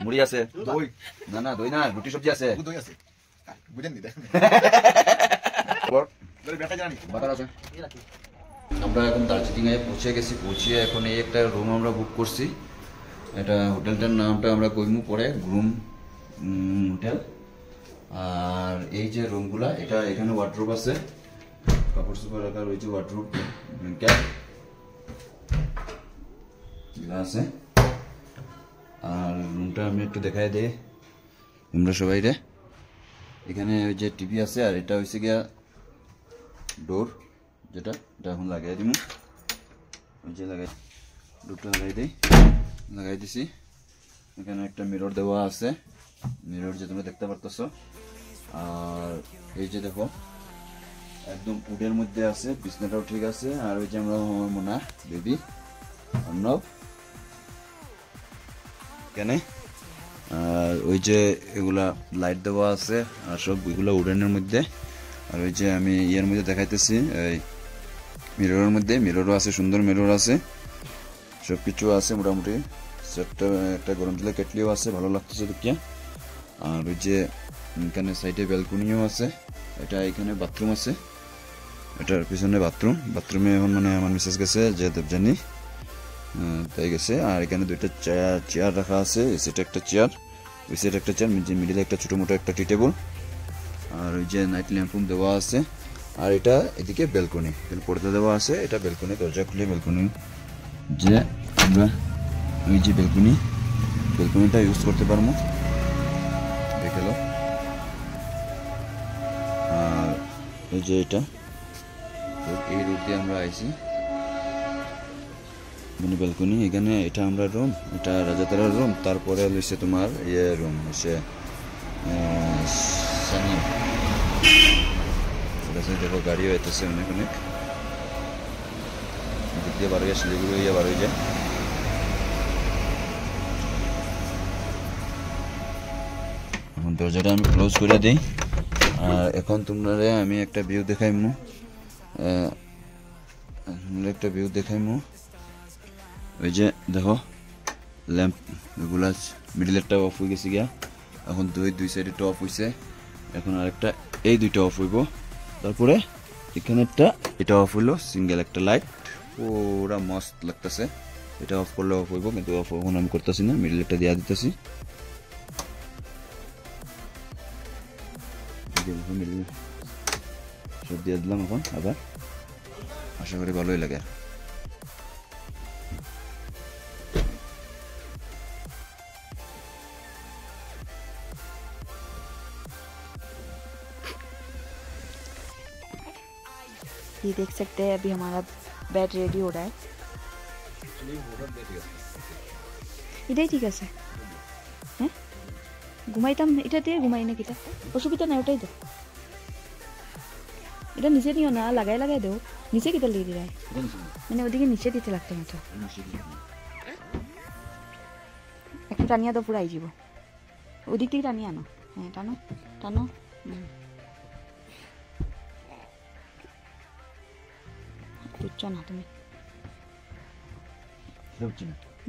মুড়ি আছে, দই না না দই না রুটি সবজি আছে, দই আছে বুঝেন নি দেখেন বাটার আছে। আমরা এখন দার্জিলিং এ পৌঁছে গেছি, পৌঁছিয়ে এখন এই একটা রুম আমরা বুক করছি। এটা হোটেলটার নামটা আমরা কইমু পরে, গ্রুম হোটেল। আর এই যে রুমগুলা, এটা এখানে ওয়ার্ডরোব আছে, কাপড় চোপড় রাখার রয়েছে, ওয়ার্ডরোব ব্ল্যাঙ্কেট আছে। আর রুমটা আমি একটু দেখাই দিই তোমরা সবাই রে। এখানে ওই যে টিভি আছে, আর এটা হয়েছে গিয়া ডোর, যেটা এটা এখন লাগাই দিব। ওই যে ডোরটা লাগাই দিছি। এখানে একটা মিরর দেওয়া আছে, মিরর যে তোমরা দেখতে পারতেছো। আর এই যে দেখো একদম উডের মধ্যে আছে, বিছনাটাও ঠিক আছে। আর ওই যে আমরা মোনা বেবি অর্ণব এখানে। আর ওই যে এগুলা লাইট দেওয়া আছে, আর সব এগুলা উডেনের মধ্যে। আর ওই যে আমি ইয়ের মধ্যে দেখাইতেছি, এই মিররের মধ্যে মিররও আছে, সুন্দর মিরর আছে, সব কিছু আছে মোটামুটি। একটা গরম জলের কেটলিও আছে, ভালো লাগতেছে দেখিয়া। আর ওই যে এখানে সাইডে ব্যালকনিও আছে, এটা এখানে বাথরুম আছে, এটার পিছনে বাথরুমে এখন মানে আমার মিসেস গেছে যে দেবজানি তাই গেছে। আর এখানে দুইটা চেয়ার রাখা আছে, এই সাইডে একটা চেয়ার, ওই সাইডে একটা চেয়ার, মিডিলে একটা ছোটো মোটো একটা টি টেবিল। আর ওই যে নাইট ল্যাম্প দেওয়া আছে। আর এটা এদিকে ব্যালকনি, পর্দা দেওয়া আছে, এটা ব্যালকনি, দরজা খুলে ব্যালকনি যে আমরা ওই যে ব্যালকনিটা ইউজ করতে পারবো দেখেল। আর এই যে এটা এই রোড দিয়ে আমরা আইছি মানে ব্যালকনি। এখানে এটা আমরা রুম, এটা রাজাতারার রুম। তারপরে হচ্ছে তোমার ইয়ে রুম হচ্ছে সানি। দেখো গাড়িও এতেছে অনেক অনেক দিক দিয়ে বারো যায়, শিলিগুড়ি হইয়া বারো যায়। এখন দরজাটা আমি ক্লোজ করে দিই। আর এখন তোমরা আমি একটা ভিউ দেখাইমু, ওই যে দেখো ল্যাম্প এগুলা মিডিলেরটা অফ হয়ে গেছে গিয়া, এখন দুই সাইডেরটা অফ হয়েছে, এখন আরেকটা এই দুইটা অফ হইব। তারপরে এখানে একটা এটা অফ হইলো, সিঙ্গেল একটা লাইট, পুরা মস্ত লাগতেছে। এটা অফ করলে অফ হইব, কিন্তু অফ এখন আমি করতেছি না, মিডিলেরটা দিয়া দিতেছি। সব দিয়ে দিলাম এখন, আবার আশা করি ভালোই লাগে। ये देख सकते हैं अभी हमारा बेड रेडी हो रहा है। এটাই ঠিক আছে হ্যাঁ, ঘুমাইতাম এটা দিয়ে ঘুমাই না, কিটা অসুবিধা নাই, ওটাই তো। এটা নিচে দিও না, লাগাই দেও নিচে, কিটা লিয়ে দিলাই মানে ওদিকে নিচে দিতে লাগতো মতো। একটা টানিয়া তো পুরো আইযাব, ওদিক থেকে টানিয়ে আনো। হ্যাঁ টানো বুঝছো না তুমি,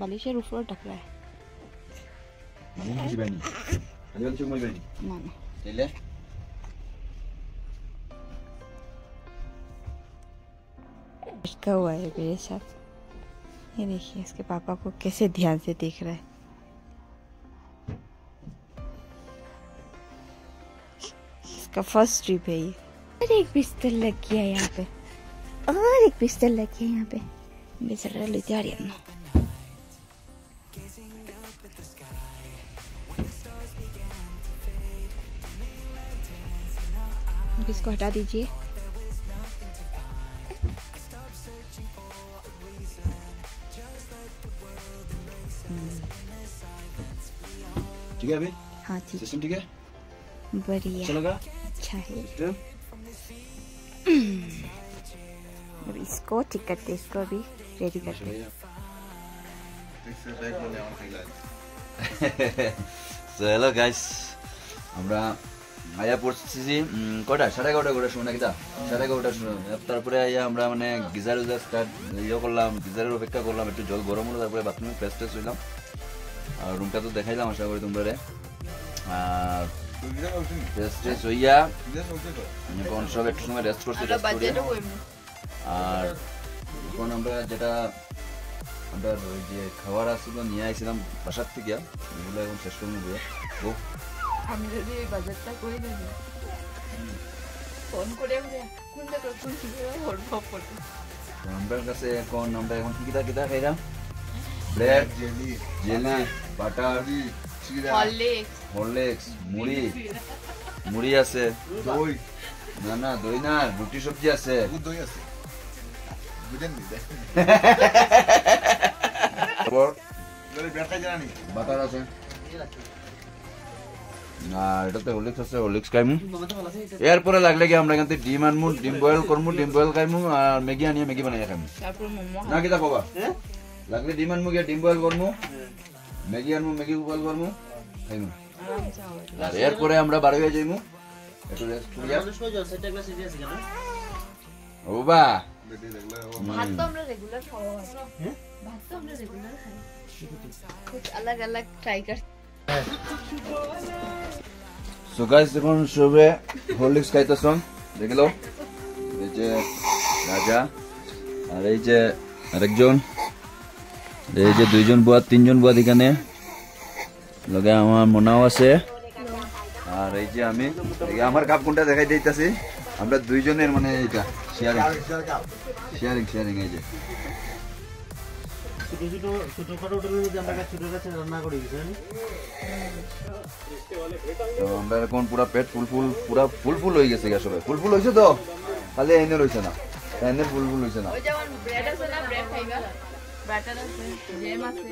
বালিশের উপর টাকরা না ना लटका हुआ है मेरे साथ। ये देखिए इसके पापा को कैसे ध्यान से देख रहा है। इसका फर्स्ट ट्रिप है ये। और एक बिस्तर लग गया यहाँ पे, और एक बिस्तर लग गया यहाँ पे। बेचारा लेते आ रही है ना। इसको हटा दीजिए। ठीक है अभी? हाँ ठीक सिस्टम ठीक है, बढ़िया, अच्छा लगा? अच्छा है। अब इसको ठीक करते, इसको अभी रेडी करते। So hello guys, আমরা আয়া পড়ছি কটা 11:30 সময় নাকি, 11:30 সময়। তারপরে আয়া আমরা মানে গিজার স্টার্ট করলাম, গিজারের অপেক্ষা করলাম, একটু জল গরম হলো, তারপরে বাথরুমে ফ্রেশ হইলাম। আর রুমটা তো দেখাইলাম, আশা করি তোমরা রেস্ট হইয়া এখন সব একটু সময় রেস্ট করছি। আর এখন আমরা যেটা আমরা ওই যে খাবার আসছিল নিয়ে আইছিলাম বাসার থেকে, এগুলো এখন শেষ করে নেবো। আমি যদি এই বাজারটা করে দেব ফোন করে আমার কাছে এখন আমরা এখন কি কিটা খাইলাম, ব্রেড, জেলি, বাটার, হরলিক্স, মুড়ি আছে, দই না দই না, রুটি সবজি আছে, দই আছে, বাটার আছে, আর এটাতে হরলিক্স আছে, হরলিক্স খাইমু। এরপরে লাগলে কি আমরা এখান থেকে ডিম আনমু, ডিম বয়েল করমু, ডিম বয়েল খাইমু, আর ম্যাগি আনিয়ে ম্যাগি বানাই খাইমু। না কিটা কবা লাগলে ডিম আনমু গিয়ে ডিম বয়েল করমু, ম্যাগি আনমু, ম্যাগি বয়েল করমু, খাইমু। আর এরপরে আমরা বাড়ি হয়ে যাইমু, একটু রেস্ট করিয়া। ও বা ভাত তো আমরা রেগুলার খাওয়া হয়, ভাত তো আমরা রেগুলার খাই, कुछ अलग अलग ट्राई कर। সো গাইস এখন সবে হরলিক্স খাইতেছন, দেখলো এই যে রাজা, আর এই যে আরেকজন, এই যে দুইজন বুয়া, তিনজন বুয়া এখানে লগে আমার মনাও আছে, আর এই যে আমি আমার কাপ কোনটা দেখাই দিতেছি, আমরা দুইজনের মানে এটা শেয়ারিং এই যে তো আমরা এখন পুরা পেট ফুল হয়ে গেছে, সবাই ফুল হয়েছে তো, খালি এনে রয়েছে না, এনে ফুল হয়েছে না। ওই যেমন ব্রেড আছে না, ব্রেড খাইবা, বাটার আছে, জ্যাম আছে।